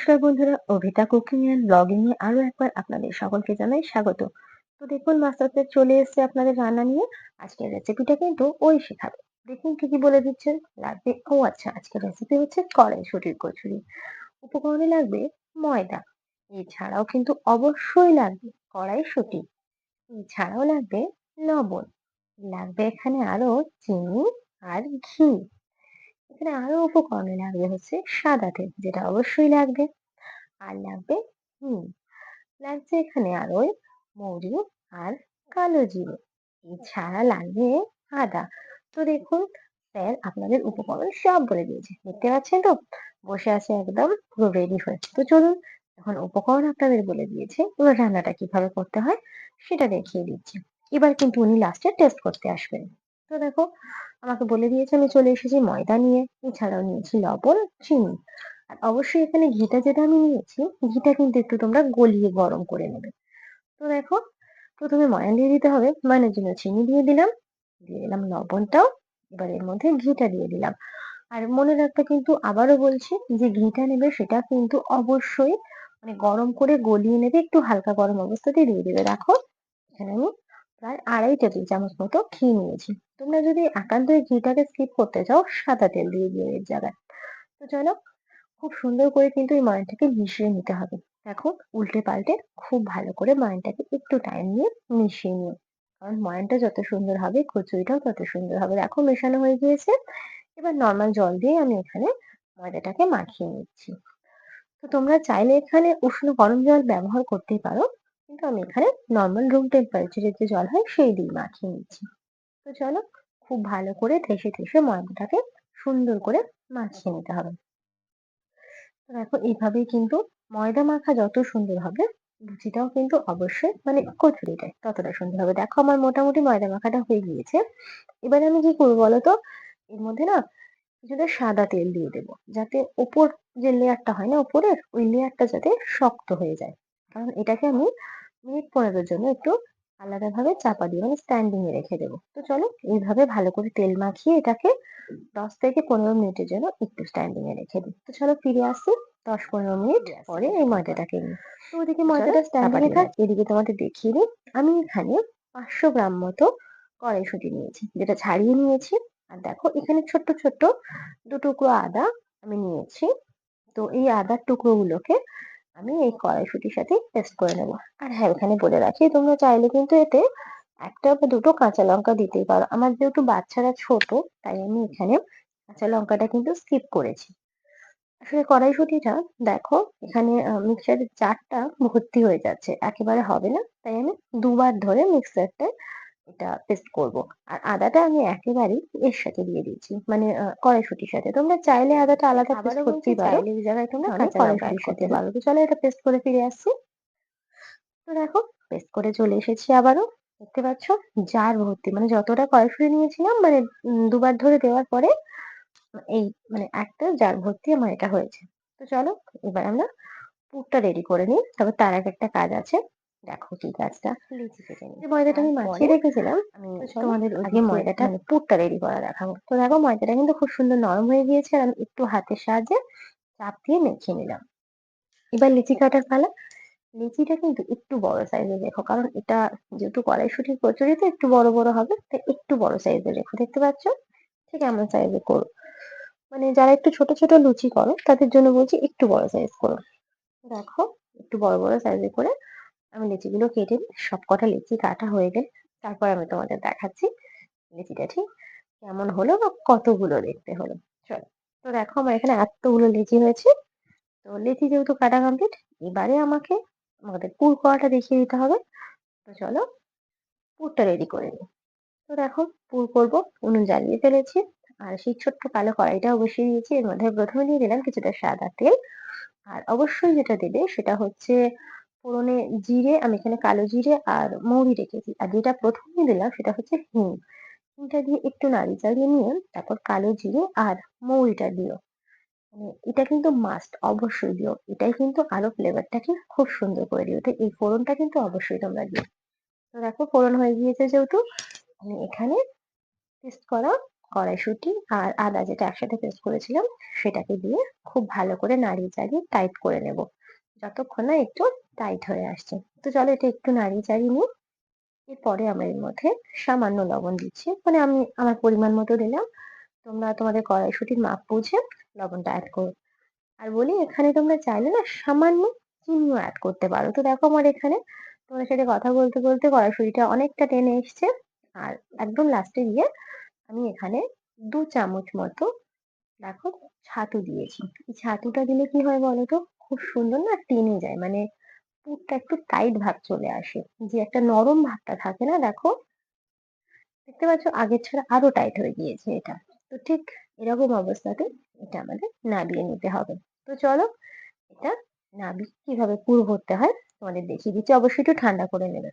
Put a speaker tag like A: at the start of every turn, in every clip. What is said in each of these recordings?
A: নমস্কার বন্ধুরা, অভিতা cooking and blogging এ আরো একবার আপনাদের সকলকে জানাই স্বাগত। তো দেখুন মাস্টার শেফ চলে এসেছে আপনাদের রান্না নিয়ে। আজকের রেসিপিটা কিন্তু ওই শেখাবে। দেখুন কি কি বলে দিচ্ছেন। লাগবে, ও আচ্ছা, আজকের রেসিপি হচ্ছে কড়াইশুঁটির কচুরি। উপকরণে লাগবে ময়দা, এছাড়াও কিন্তু অবশ্যই লাগবে কড়াইশুঁটি, এছাড়াও লাগবে লবণ, লাগবে এখানে আরো চিনি আর ঘি। এখানে আরো উপকরণে লাগবে হচ্ছে সাদা তেল, যেটা অবশ্যই লাগবে। আর লাগবে হুম লাগছে এখানে আরো মৌরি আর কালো জিরে, এছাড়া লাগবে আদা। তো দেখুন, স্যার আপনাদের উপকরণ সব বলে দিয়েছে, দেখতে পাচ্ছেন তো, বসে আছে একদম পুরো রেডি হয়ে। তো চলুন, এখন উপকরণ আপনাদের বলে দিয়েছে, এবার রান্নাটা কিভাবে করতে হয় সেটা দেখিয়ে দিচ্ছি। এবার কিন্তু উনি লাস্টে টেস্ট করতে আসবেন। তো দেখো, আমাকে বলে দিয়েছে, আমি চলে এসেছি ময়দা নিয়ে, এছাড়াও নিয়েছি লবণ, চিনি। আর অবশ্যই এখানে ঘিটা যেটা আমি নিয়েছি, ঘিটা কিন্তু একটু তোমরা গলিয়ে গরম করে নেবে। তো দেখো, প্রথমে ময়ান দিয়ে দিতে হবে, ময়ানের জন্য চিনি দিয়ে দিলাম লবণটাও। এবার এর মধ্যে ঘিটা দিয়ে দিলাম। আর মনে রাখবে কিন্তু, আবারও বলছি, যে ঘিটা নেবে সেটা কিন্তু অবশ্যই মানে গরম করে গলিয়ে নেবে, একটু হালকা গরম অবস্থাতেই দিয়ে দেবে। দেখো, এখানে আমি প্রায় 2.5 টেবিল চামচ মতো ঘি নিয়েছি। তোমরা যদি একান্তই ঘিটাকে স্কিপ করতে চাও, সাদা তেল দিয়ে দিও এর জায়গায়। তো চলো, খুব সুন্দর করে কিন্তু এই ময়ানটাকে মিশিয়ে নিতে হবে। দেখো, উল্টে পাল্টে খুব ভালো করে ময়ানটাকে একটু টাইম নিয়ে মিশিয়ে নিও, কারণ ময়ানটা যত সুন্দর হবে কচুরিটাও তত সুন্দর হবে। দেখো, মেশানো হয়ে গিয়েছে। এবার নর্মাল জল দিয়ে আমি এখানে ময়দাটাকে মাখিয়ে নিচ্ছি। তো তোমরা চাইলে এখানে উষ্ণ গরম জল ব্যবহার করতেই পারো, কিন্তু আমি এখানে নর্মাল রুম টেম্পারেচারের যে জল হয় সেই দিয়ে মাখিয়ে নিচ্ছি। তো চলো, খুব ভালো করে ঠেসে ঠেসে ময়দাটাকে সুন্দর করে মাখিয়ে নিতে হবে। তো দেখো, এইভাবেই কিন্তু ময়দা মাখা যত সুন্দর হবে, লুচিটাও কিন্তু অবশ্যই মানে কচুরিটাই ততটা সুন্দর হবে। দেখো, আমার মোটামুটি ময়দা মাখাটা হয়ে গিয়েছে। এবারে আমি কি করবো বলতো, এর মধ্যে না কিছুটা সাদা তেল দিয়ে দেবো, যাতে ওপর যে লেয়ারটা হয় না উপরের, ওই লেয়ারটা যাতে শক্ত হয়ে যায়। কারণ এটাকে আমি মিনিট 15 জন্য একটু আলাদাভাবে চাপা দিয়ে মানে স্ট্যান্ডিং এ রেখে দেবো। তো চলো, এইভাবে ভালো করে তেল মাখিয়ে এটাকে 10 থেকে 15 মিনিটের জন্য একটু স্ট্যান্ডিং এ রেখে দিই। তো চলো, ফিরে আসি 10-15 মিনিট পরে এই ময়দাটাকে নিয়ে। তো ওদিকে ময়দাটা স্ট্যান্ডিং এ থাক, এদিকে তোমাদের দেখিয়ে দিই। আমি এখানে 500 গ্রাম মতো কড়াইশুঁটি নিয়েছি, যেটা ছাড়িয়ে নিয়েছি। আর দেখো, এখানে ছোট্ট ছোট্ট 2 টুকরো আদা আমি নিয়েছি। তো এই আদার টুকরো গুলোকে আমি এই কড়াইশুঁটির সাথে পেস্ট করে নেবো। আর হ্যাঁ, এখানে বলে রাখি, তোমরা চাইলে কিন্তু এতে 1 বা 2টো কাঁচা লঙ্কা দিতেই পারো। আমার যেহেতু বাচ্চারা ছোট, তাই আমি এখানে কাঁচা লঙ্কাটা কিন্তু স্কিপ করেছি। আসলে কড়াইশুঁটিটা দেখো, এখানে মিক্সচারের জারটা ভর্তি হয়ে যাচ্ছে, একেবারে হবে না, তাই আমি দুবার ধরে মিক্সারটা এটা পেস্ট করব। আর আদাটা আমি একেবারেই এর সাথে দিয়ে দিচ্ছি, মানে কড়াইশুঁটির সাথে। তোমরা চাইলে আদাটা আলাদা পেস্ট করতেই পারো, চাইলে এই জায়গায় তোমরা কাঁচা লঙ্কা অ্যাড করতে পারো। তো চলো, এটা পেস্ট করে ফিরে আসছি। তো দেখো, পেস্ট করে চলে এসেছি আবারও। দেখতে পাচ্ছ, জার ভর্তি, মানে যতটা কড়াইশুঁটি নিয়েছিলাম, মানে দুবার ধরে দেওয়ার পরে এই মানে একটা জার ভর্তি আমার এটা হয়েছে। তো চলো, এবার আমরা পুরটা রেডি করে নিই। তবে তার আগে একটা কাজ আছে। দেখো কি কাজটা, লিচি কেটে নিই। যে ময়দাটা আমি মাখিয়ে রেখেছিলাম, আমি তোমাদের আগে ময়দাটা মানে পুরটা রেডি করা দেখাবো। তো দেখো, ময়দাটা কিন্তু খুব সুন্দর নরম হয়ে গিয়েছে, আর আমি একটু হাতের সাহায্যে চাপ দিয়ে মেখে নিলাম। এবার লিচি কাটার পালা। লিচিটা কিন্তু একটু বড় সাইজের রেখো, কারণ এটা যেহেতু কড়াইশুঁটির কচুরি, তো একটু বড় বড় হবে, তাই একটু বড় সাইজের রেখো। দেখতে পাচ্ছ, ঠিক এমন সাইজে করো। মানে যারা একটু ছোট ছোট লুচি করো, তাদের জন্য বলছি একটু বড় সাইজ করো। দেখো, একটু বড় বড় সাইজে করে আমি লিচিগুলো কেটে নিই। সবকটা লিচি কাটা হয়ে গেলে তারপর আমি তোমাদের দেখাচ্ছি লিচিটা ঠিক কেমন হলো বা কতগুলো দেখতে হলো। চলো, তো দেখো, আমার এখানে এতগুলো লিচি হয়েছে। তো লিচি যেহেতু কাটা কমপ্লিট, এবারে আমাদের পুর করাটা দেখিয়ে দিতে হবে। তো চলো, পুরটা রেডি করে নিই। তো দেখো, পুর করবো, উনুন জ্বালিয়ে ফেলেছি। আর সেই ছোট্ট কালো কড়াইটাও বসিয়ে দিয়েছি। এর মধ্যে প্রথমে দিয়ে দিলাম কিছুটা সাদা তেল। আর অবশ্যই যেটা দেবে সেটা হচ্ছে ফোড়নে জিরে। আমি এখানে কালো জিরে আর মৌরি রেখেছি। আর যেটা প্রথমে দিলাম সেটা হচ্ছে হিং। হিংটা দিয়ে একটু নাড়ি চাড়িয়ে নিয়ে তারপর কালো জিরে আর মৌরিটা দিও। মানে এটা কিন্তু মাস্ট, অবশ্যই দিও। এটাই কিন্তু আরো ফ্লেভারটাকে খুব সুন্দর করে দিও। তো এই ফোড়নটা কিন্তু অবশ্যই তোমরা দিও। তো দেখো, ফোড়ন হয়ে গিয়েছে যেহেতু, আমি এখানে পেস্ট করা কড়াইশুঁটি আর আদা যেটা একসাথে পেস্ট করেছিলাম সেটাকে দিয়ে খুব ভালো করে নাড়িয়ে চাড়িয়ে টাইট করে নেব, যতক্ষণ না একটু টাইট হয়ে আসছে। তো চলো এটা একটু নাড়িয়ে চাড়িয়ে নিই। এরপরে আমরা এর মধ্যে সামান্য লবণ দিচ্ছি, মানে আমি আমার পরিমাণ মতো দিলাম। তোমরা তোমাদের কড়াইশুঁটির মাপ বুঝে লবণটা অ্যাড করো। আর বলি এখানে তোমরা চাইলে না সামান্য চিনিও অ্যাড করতে পারো। তো দেখো আমার এখানে তোমাদের সাথে কথা বলতে বলতে কড়াইশুঁটিটা অনেকটা টেনে এসছে। আর একদম লাস্টে গিয়ে আমি এখানে 2 চামচ মতো দেখো ছাতু দিয়েছি। এই ছাতুটা দিলে কি হয় বলতো, খুব সুন্দর না টেনে যায়, মানে পুরটা একটু টাইট ভাব চলে আসে। যে একটা নরম ভাবটা থাকে না, দেখো দেখতে পাচ্ছ আগের ছাড়া আরো টাইট হয়ে গিয়েছে এটা। তো ঠিক এরকম অবস্থাতে এটা আমাদের নাবিয়ে নিতে হবে। তো চলো এটা নাবিয়ে কিভাবে পুর ভরতে হয় তোমাদের দেখিয়ে দিচ্ছি, অবশ্যই একটু ঠান্ডা করে নেবে।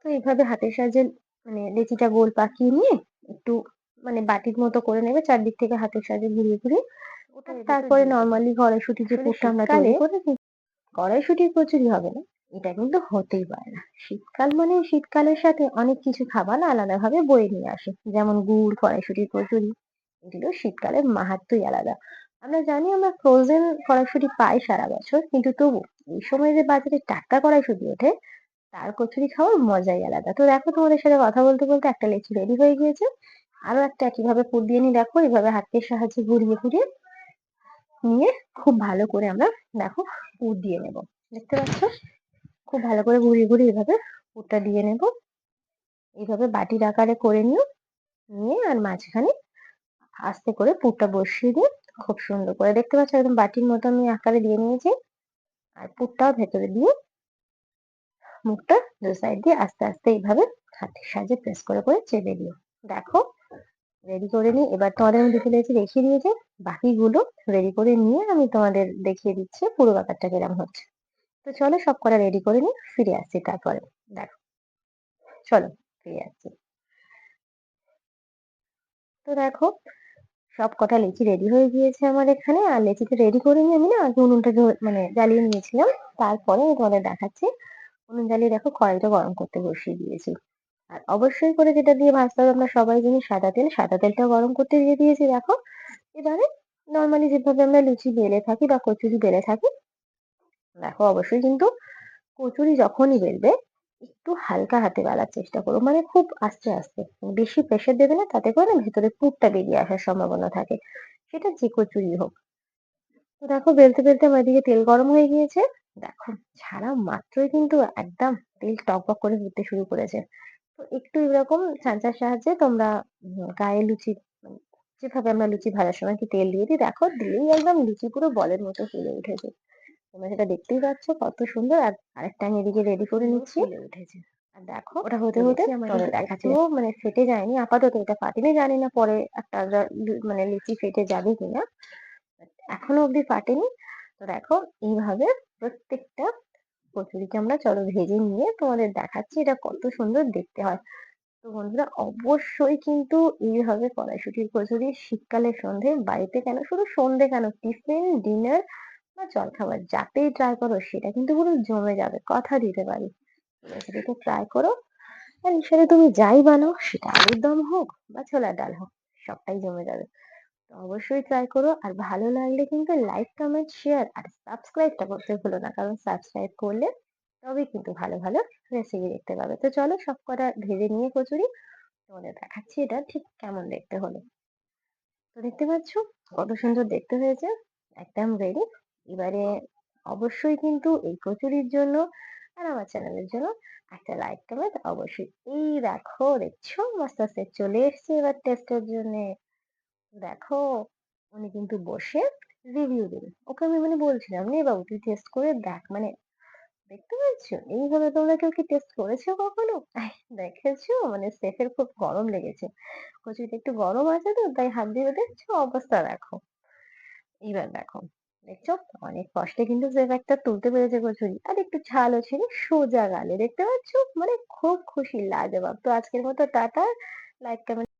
A: তো এইভাবে হাতের সাহায্যে মানে লেচিটা গোল পাকিয়ে নিয়ে একটু মানে বাটির মতো করে নেবে, চারদিক থেকে হাতের সাহায্যে ঘুরিয়ে ঘুরিয়ে ওটা। তারপরে নর্মালি কড়াইশুঁটি যে পুরটা আমরা তৈরি করে কড়াইশুঁটির কচুরি হবে না, এটা কিন্তু হতেই পারে না। শীতকাল মানে শীতকালের সাথে অনেক কিছু খাবার না আলাদাভাবে বয়ে নিয়ে আসে, যেমন গুড়, কড়াইশুঁটির কচুরি। এগুলো শীতকালের মাহাত্ম্যই আলাদা। আমরা জানি আমরা ফ্রোজেন কড়াইশুঁটি পাই সারা বছর, কিন্তু তবু এই সময় যে বাজারে টাটকা কড়াইশুঁটি ওঠে তার কচুরি খাওয়ার মজাই আলাদা। তো দেখো তোমাদের সাথে কথা বলতে বলতে একটা লেচি রেডি হয়ে গিয়েছে। আরো একটা একইভাবে পুর দিয়ে নিই, দেখো এইভাবে হাতের সাহায্যে ঘুরিয়ে ঘুরিয়ে নিয়ে খুব ভালো করে আমরা দেখো পুর দিয়ে নেব। দেখতে পাচ্ছ খুব ভালো করে ঘুরিয়ে ঘুরিয়ে এভাবে পুরটা দিয়ে নেব। এইভাবে বাটির আকারে করে নিও, নিয়ে আর মাঝখানে আস্তে করে পুরটা বসিয়ে দিয়ে খুব সুন্দর করে দেখতে পাচ্ছ একদম বাটির মতো আমি আকারে দিয়ে নিয়েছি। আর পুরটাও ভেতরে দিয়ে মুখটা দু সাইড দিয়ে আস্তে আস্তে এইভাবে হাতের সাহায্যে প্রেস করে করে চেপে দিও। দেখো রেডি করে নিই। এবার তোমাদের আমি দুটো লেচি দেখিয়ে দিয়েছি, বাকিগুলো রেডি করে নিয়ে আমি তোমাদের দেখিয়ে দিচ্ছি পুরো ব্যাপারটা কিরম হচ্ছে। তো চলো সব কটা রেডি করে নিই, ফিরে আসছি তারপরে। দেখো চলো ফিরে আসছি। তো দেখো সব কটা লেচি রেডি হয়ে গিয়েছে আমার এখানে। আর লেচিটা রেডি করে নিয়ে আমি না আগে উনুনটা মানে জ্বালিয়ে নিয়েছিলাম। তারপরে আমি তোমাদের দেখাচ্ছি উনুন জ্বালিয়ে দেখো কড়াইটা গরম করতে বসিয়ে দিয়েছি। আর অবশ্যই করে যেটা দিয়ে ভাজতে হবে আমরা সবাই জানি সাদা তেল, সাদা তেলটা গরম করতে দিয়ে দিয়েছি দেখো। এবারে নর্মালি যেভাবে আমরা লুচি বেলে থাকি বা কচুরি বেলে থাকি, দেখো অবশ্যই কিন্তু কচুরি যখনই বেলবে একটু হালকা হাতে বেলার চেষ্টা করো, মানে খুব আস্তে আস্তে, বেশি প্রেসার দেবে না, তাতে করে না ভেতরে পুরটা বেরিয়ে আসার সম্ভাবনা থাকে, সেটা যে কচুরি হোক। তো দেখো বেলতে বেলতে আমার এদিকে তেল গরম হয়ে গিয়েছে। দেখো ছাড়া মাত্রই কিন্তু একদম তেল টকবক করে উঠতে শুরু করেছে। তো একটু এরকম ছাঁচার সাহায্যে তোমরা গায়ে লুচি যেভাবে আমরা লুচি ভাজার সময় কি তেল দিয়ে দিই, দেখো দিলেই একদম লুচি পুরো বলের মতো ফুলে উঠেছে। তোমরা সেটা দেখতেই পাচ্ছ কত সুন্দর। আর আরেকটা আমি এদিকে রেডি করে নিচ্ছি, ফুলে উঠেছে। আর দেখো ওটা হতে হতে তোমাদের দেখাচ্ছি, মানে ফেটে যায়নি আপাতত, এটা ফাটেনি, জানি না পরে একটা মানে লিচি ফেটে যাবে কিনা, এখনো অব্দি ফাটেনি। তো দেখো এইভাবে প্রত্যেকটা কচুরিকে আমরা চলো ভেজে নিয়ে তোমাদের দেখাচ্ছি এটা কত সুন্দর দেখতে হয়। তো বন্ধুরা অবশ্যই কিন্তু এইভাবে কড়াইশুঁটির কচুরি শীতকালের সন্ধে বাড়িতে, কেন শুধু সন্ধে কেন, টিফিন, ডিনার বা জলখাবার যাতেই ট্রাই করো সেটা কিন্তু পুরো জমে যাবে, কথা দিতে পারি। রেসিপিটা ট্রাই করো। আর এর সাথে তুমি যাই বানাও, সেটা আলুর দম হোক বা ছোলার ডাল হোক, সবটাই জমে যাবে। তো অবশ্যই ট্রাই করো। আর ভালো লাগলে কিন্তু লাইক, কমেন্ট, শেয়ার আর সাবস্ক্রাইবটা করতে ভুলো না, কারণ সাবস্ক্রাইব করলে তবেই কিন্তু ভালো ভালো রেসিপি দেখতে পাবে। তো চলো সবকটা ভেজে নিয়ে কচুরি তোমাদের দেখাচ্ছি এটা ঠিক কেমন দেখতে হলো। তো দেখতে পাচ্ছ কত সুন্দর দেখতে হয়েছে, একদম রেডি। এবারে অবশ্যই কিন্তু এই কচুরির জন্য আর আমার চ্যানেলের জন্য একটা লাইক, কমেন্ট অবশ্যই। এই দেখো দেখছো আস্তে আস্তে চলে এসছে এবার টেস্টের জন্য। দেখো উনি কিন্তু বসে রিভিউ দেবে, ওকে আমি মানে বলছিলাম নে বাবু তুই টেস্ট করে দেখ, মানে দেখতে পাচ্ছ এইভাবে তোমরা কেউ কি টেস্ট করেছো কখনো? দেখেছো মানে শেফের খুব গরম লেগেছে, কচুরিটা একটু গরম আছে তো তাই হাত দিয়ে দেখছো অবস্থা দেখো। এইবার দেখো দেখছো অনেক কষ্টে কিন্তু শেফ একটা তুলতে পেরেছে কচুরি, আর একটু ঝালও ছিল সোজা গালে, দেখতে পাচ্ছ মানে খুব খুশি, লাজবাব। তো আজকের মতো টাটা, লাইক, কমেন্ট